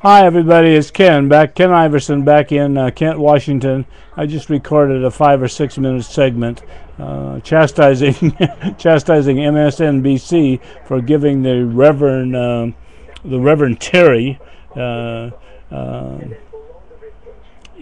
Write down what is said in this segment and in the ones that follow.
Hi everybody, it's Ken Iverson back in Kent, Washington. I just recorded a 5 or 6 minute segment chastising chastising MSNBC for giving the Reverend Terry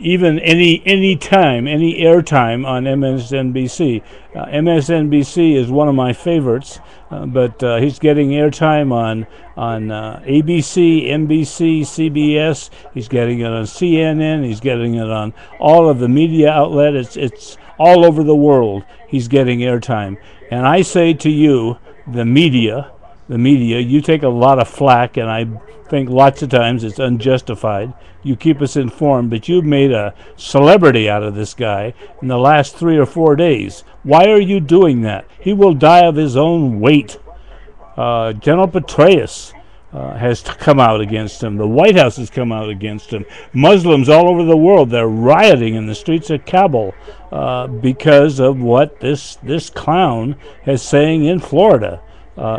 even any airtime on MSNBC. MSNBC is one of my favorites, but he's getting airtime on ABC, NBC, CBS. He's getting it on CNN. He's getting it on all of the media outlets. It's all over the world. He's getting airtime, and I say to you, the media, you take a lot of flack, and I think lots of times it's unjustified. You keep us informed, but you've made a celebrity out of this guy in the last 3 or 4 days. Why are you doing that? He will die of his own weight. General Petraeus has come out against him. The White House has come out against him. Muslims all over the world, they're rioting in the streets of Kabul because of what this clown is saying in Florida.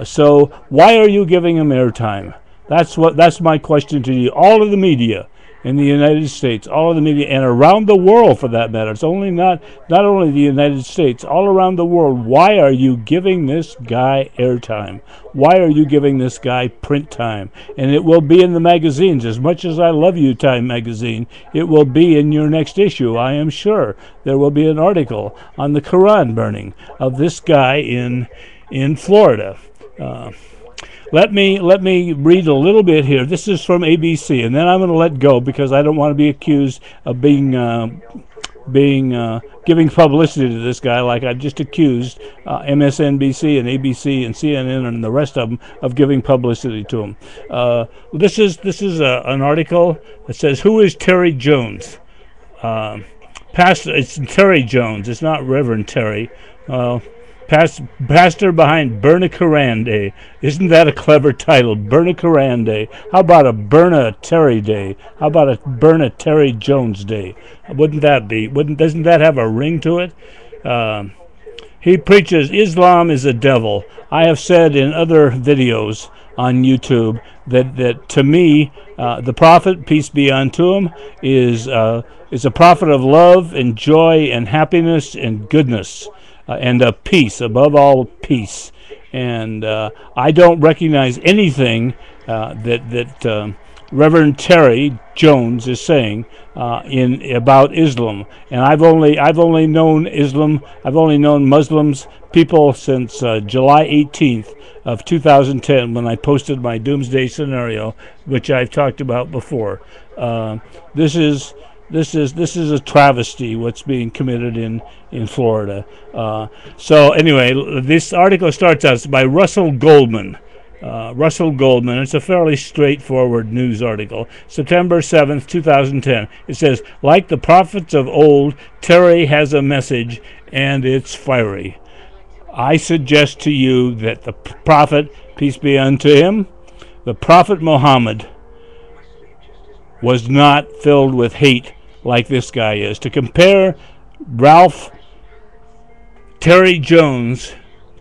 So why are you giving him airtime? That's my question to you. All of the media in the United States, all of the media, and around the world for that matter. It's only not only the United States, all around the world. Why are you giving this guy airtime? Why are you giving this guy print time? And it will be in the magazines. As much as I love you, Time Magazine, it will be in your next issue, I am sure. There will be an article on the Quran burning of this guy in Florida. Let me read a little bit here. This is from ABC, and then I'm going to let go because I don't want to be accused of giving publicity to this guy like I just accused MSNBC and ABC and CNN and the rest of them of giving publicity to him. This is an article that says, "Who is Terry Jones?" It's Terry Jones. It's not Reverend Terry. Pastor behind Burn a Quran Day. Isn't that a clever title? Burn a Quran Day. How about a Burn a Terry Day? How about a Burn a Terry Jones Day? Wouldn't that be? Doesn't that have a ring to it? He preaches Islam is a devil. I have said in other videos on YouTube that to me, the prophet, peace be unto him, is a prophet of love and joy and happiness and goodness. And peace, above all peace. And I don't recognize anything that Reverend Terry Jones is saying about Islam. And I've only known Islam. I've only known Muslims people since July 18th of 2010 when I posted my doomsday scenario, which I've talked about before. This is a travesty what's being committed in Florida. So anyway, this article starts out by Russell Goldman. It's a fairly straightforward news article. September 7th, 2010. It says, like the prophets of old, Terry has a message, and it's fiery. I suggest to you that the prophet, peace be unto him, the prophet Muhammad, was not filled with hate like this guy is. To compare Ralph Terry Jones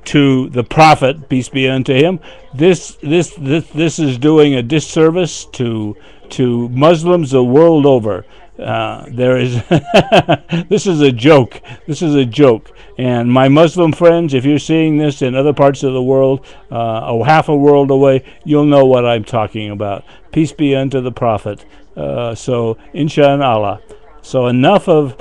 to the prophet, peace be unto him, this is doing a disservice to Muslims the world over. There is this is a joke. And my Muslim friends, if you're seeing this in other parts of the world, half a world away, you'll know what I'm talking about. Peace be unto the prophet. So inshallah. So enough of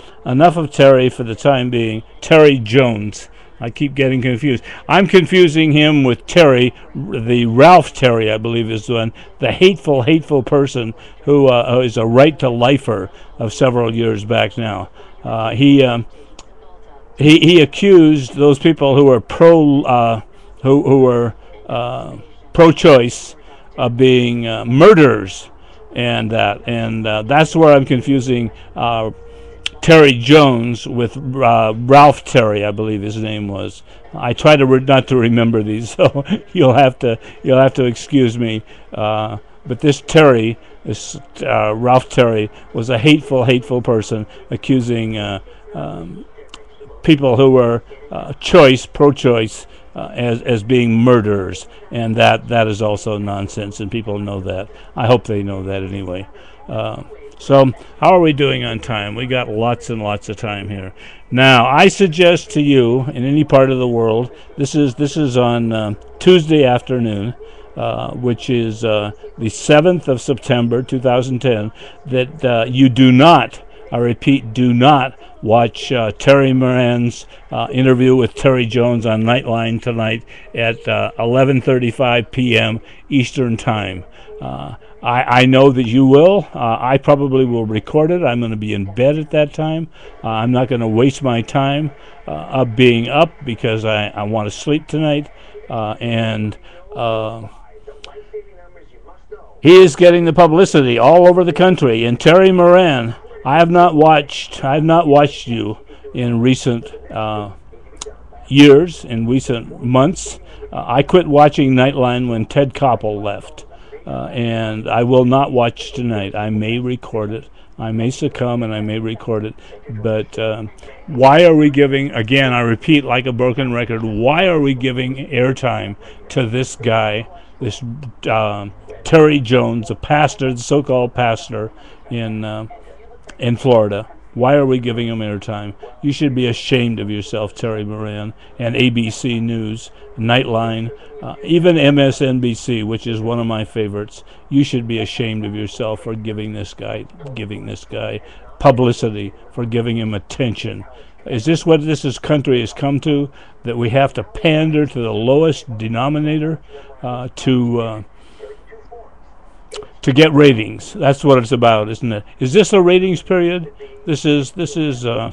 Terry for the time being. Terry Jones. I keep getting confused. I'm confusing him with Terry, the Ralph Terry, I believe is the one, the hateful person who is a right-to-lifer of several years back now. He accused those people who are pro-choice of being murderers, and that's where I'm confusing Terry Jones with Ralph Terry, I believe his name was. I try to not to remember these, so you'll have to excuse me. But this Terry, Ralph Terry, was a hateful person, accusing people who were pro-choice, as being murderers, and that is also nonsense, and people know that. I hope they know that anyway. So how are we doing on time? We got lots and lots of time here. Now, I suggest to you in any part of the world, this is on Tuesday afternoon, which is the 7th of September, 2010, that you do not, I repeat, do not watch Terry Moran's interview with Terry Jones on Nightline tonight at 11:35 p.m. Eastern Time. I know that you will. I probably will record it. I'm going to be in bed at that time. I'm not going to waste my time of being up because I want to sleep tonight. And he is getting the publicity all over the country. And Terry Moran, I have not watched you in recent years, in recent months. I quit watching Nightline when Ted Koppel left. And I will not watch tonight. I may record it. I may succumb and I may record it. But why are we giving, again, I repeat like a broken record, why are we giving airtime to this guy, this Terry Jones, a pastor, the so-called pastor in Florida? Why are we giving him airtime? You should be ashamed of yourself, Terry Moran, and ABC News, Nightline, even MSNBC, which is one of my favorites. You should be ashamed of yourself for giving this guy publicity, for giving him attention. Is this what this country has come to? That we have to pander to the lowest denominator to get ratings? That's what it's about, isn't it? Is this a ratings period? This is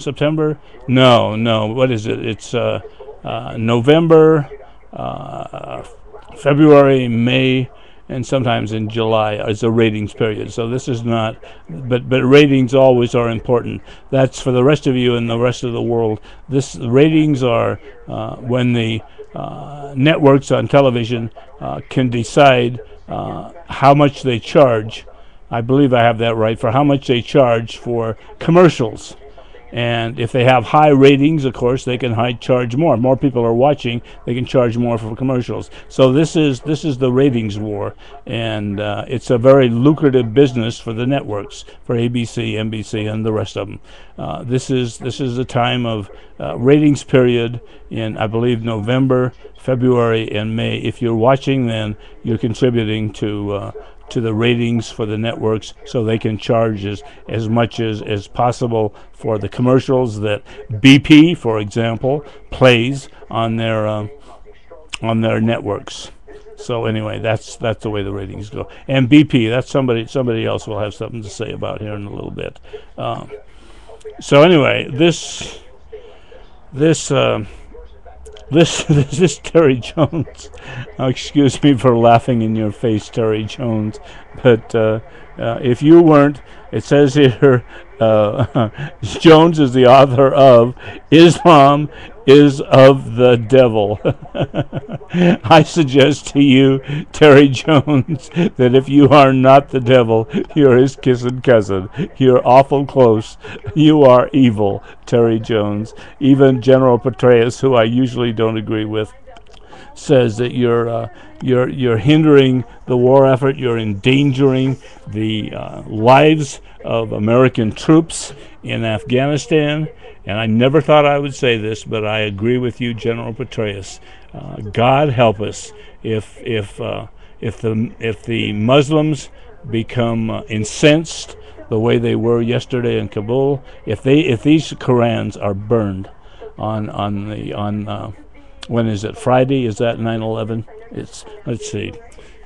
September? No. What is it? It's November, February, May, and sometimes in July is a ratings period. So this is not, but ratings always are important. That's for the rest of you and the rest of the world. Ratings are when the networks on television can decide how much they charge. I believe I have that right, for how much they charge for commercials. And if they have high ratings, of course, they can charge more. More people are watching, they can charge more for commercials. So this is the ratings war, and it's a very lucrative business for the networks, for ABC, NBC, and the rest of them. This is the time of ratings period in, I believe, November, February, and May. If you're watching, then you're contributing to the ratings for the networks, so they can charge as much as possible for the commercials that BP, for example, plays on their networks. So anyway, that's the way the ratings go. And BP, that's somebody else will have something to say about here in a little bit. So anyway, this Terry Jones. Excuse me for laughing in your face, Terry Jones. But if you weren't, it says here, Jones is the author of Islam is of the Devil. I suggest to you, Terry Jones, that if you are not the devil, you're his kissing cousin. You're awful close. You are evil, Terry Jones. Even General Petraeus, who I usually don't agree with, says that you're hindering the war effort. You're endangering the lives of American troops in Afghanistan. And I never thought I would say this, but I agree with you, General Petraeus. God help us if the Muslims become incensed the way they were yesterday in Kabul. If these Qurans are burned on when is it, Friday? Is that 9/11? Let's see,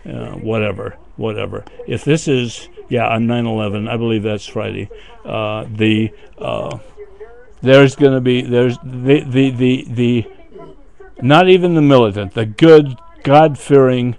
whatever. If this is on 9/11, I believe that's Friday. There's going to be the not even the militant, the good God-fearing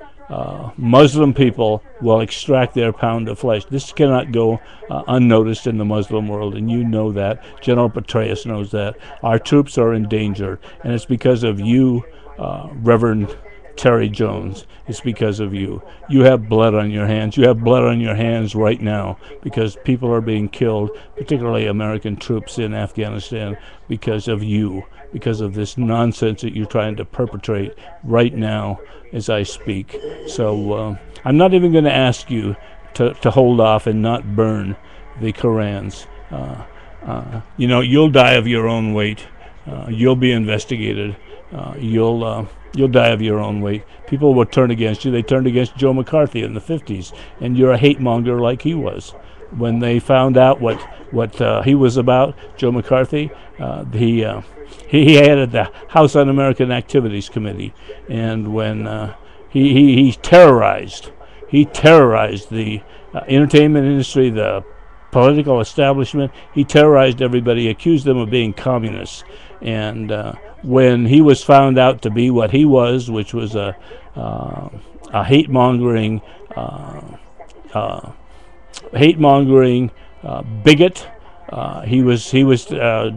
Muslim people will extract their pound of flesh. This cannot go unnoticed in the Muslim world, and you know that. General Petraeus knows that. Our troops are in danger, and it's because of you, Reverend Terry Jones. It's because of you. You have blood on your hands. You have blood on your hands right now because people are being killed, particularly American troops in Afghanistan, because of you. because of this nonsense that you're trying to perpetrate right now as I speak. So I'm not even going to ask you to hold off and not burn the Korans. You'll die of your own weight. You'll be investigated. You'll die of your own weight. People will turn against you. They turned against Joe McCarthy in the 50s, and you're a hate monger like he was. When they found out what he was about, Joe McCarthy, he headed the House Un-American Activities Committee, and when he terrorized the entertainment industry, the political establishment. He terrorized everybody, accused them of being communists. And when he was found out to be what he was, which was a hate-mongering bigot, he was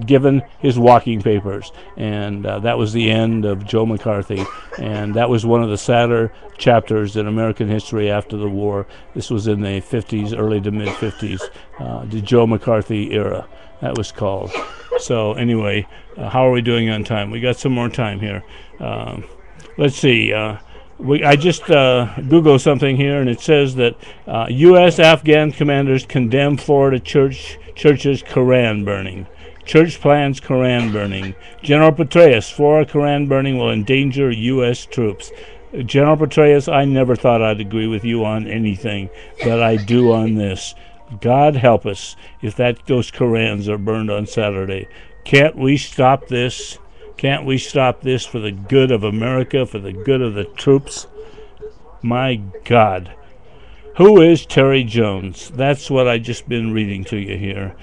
given his walking papers, and that was the end of Joe McCarthy. And that was one of the sadder chapters in American history after the war. This was in the 50s, early to mid 50s, the Joe McCarthy era. That was called. So anyway, how are we doing on time? We got some more time here. Let's see. I just Googled something here, and it says that U.S. Afghan commanders condemn Florida church's Koran burning. Church plans Koran burning. General Petraeus, Florida Koran burning will endanger U.S. troops. General Petraeus, I never thought I'd agree with you on anything, but I do on this. God help us if those Korans are burned on Saturday. Can't we stop this? Can't we stop this for the good of America, for the good of the troops? My God. Who is Terry Jones? That's what I just been reading to you here.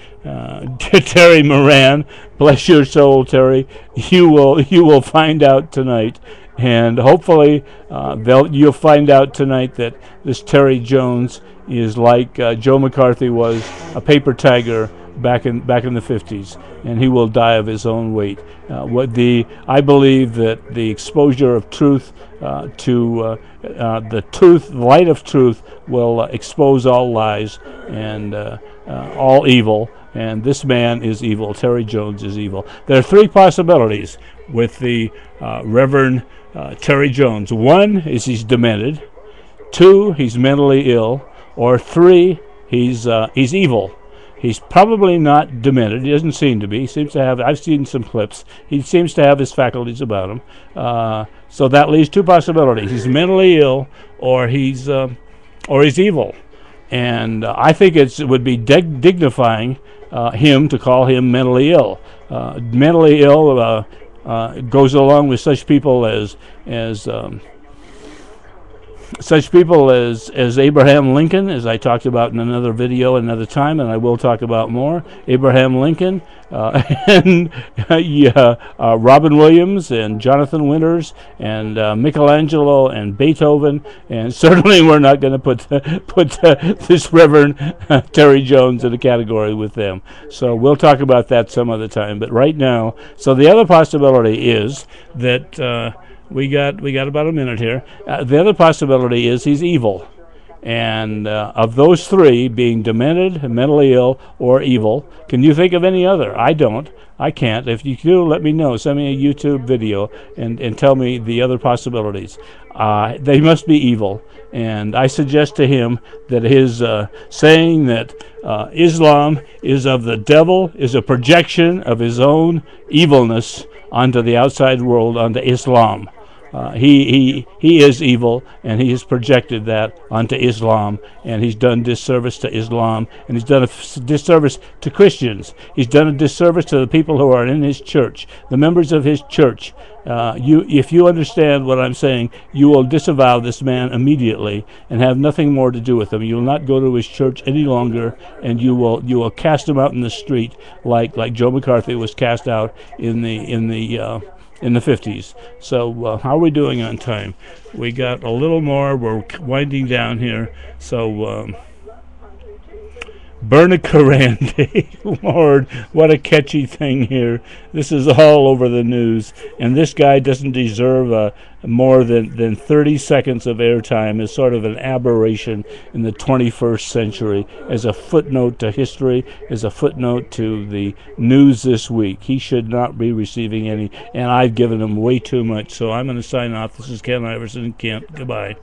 Terry Moran, bless your soul, Terry. You will find out tonight, and hopefully you'll find out tonight that this Terry Jones is like Joe McCarthy was, a paper tagger back in the 50s, and he will die of his own weight. I believe that the exposure of truth to the light of truth will expose all lies and all evil. And this man is evil. Terry Jones is evil. There are three possibilities with the Reverend Terry Jones. One is he's demented. Two, he's mentally ill. Or three, he's evil. He's probably not demented. He doesn't seem to be. He seems to have. I've seen some clips. He seems to have his faculties about him. So that leaves two possibilities: he's mentally ill, or he's evil. And I think it would be dignifying him to call him mentally ill. Mentally ill goes along with such people as Abraham Lincoln, as I talked about in another video another time, and I will talk about more. Abraham Lincoln and Robin Williams and Jonathan Winters and Michelangelo and Beethoven, and certainly we're not going to put this Reverend Terry Jones in a category with them. So we'll talk about that some other time. But right now, so the other possibility is that we got about a minute here. The other possibility is he's evil. And of those three, being demented, mentally ill, or evil, can you think of any other? I don't. I can't. If you do, let me know. Send me a YouTube video and tell me the other possibilities. They must be evil. And I suggest to him that his saying that Islam is of the devil is a projection of his own evilness onto the outside world, onto Islam. He is evil, and he has projected that onto Islam, and he's done disservice to Islam, and he's done a disservice to Christians. He's done a disservice to the people who are in his church, the members of his church. If you understand what I'm saying, you will disavow this man immediately and have nothing more to do with him. You will not go to his church any longer, and you will cast him out in the street like Joe McCarthy was cast out in the 50s. So how are we doing on time? We got a little more. We're winding down here. So Bernacarande. Lord, what a catchy thing here. This is all over the news, and this guy doesn't deserve more than 30 seconds of airtime. Is sort of an aberration in the 21st century, as a footnote to history, as a footnote to the news this week. He should not be receiving any, and I've given him way too much, so I'm going to sign off. This is Ken Iverson in Kent. Goodbye.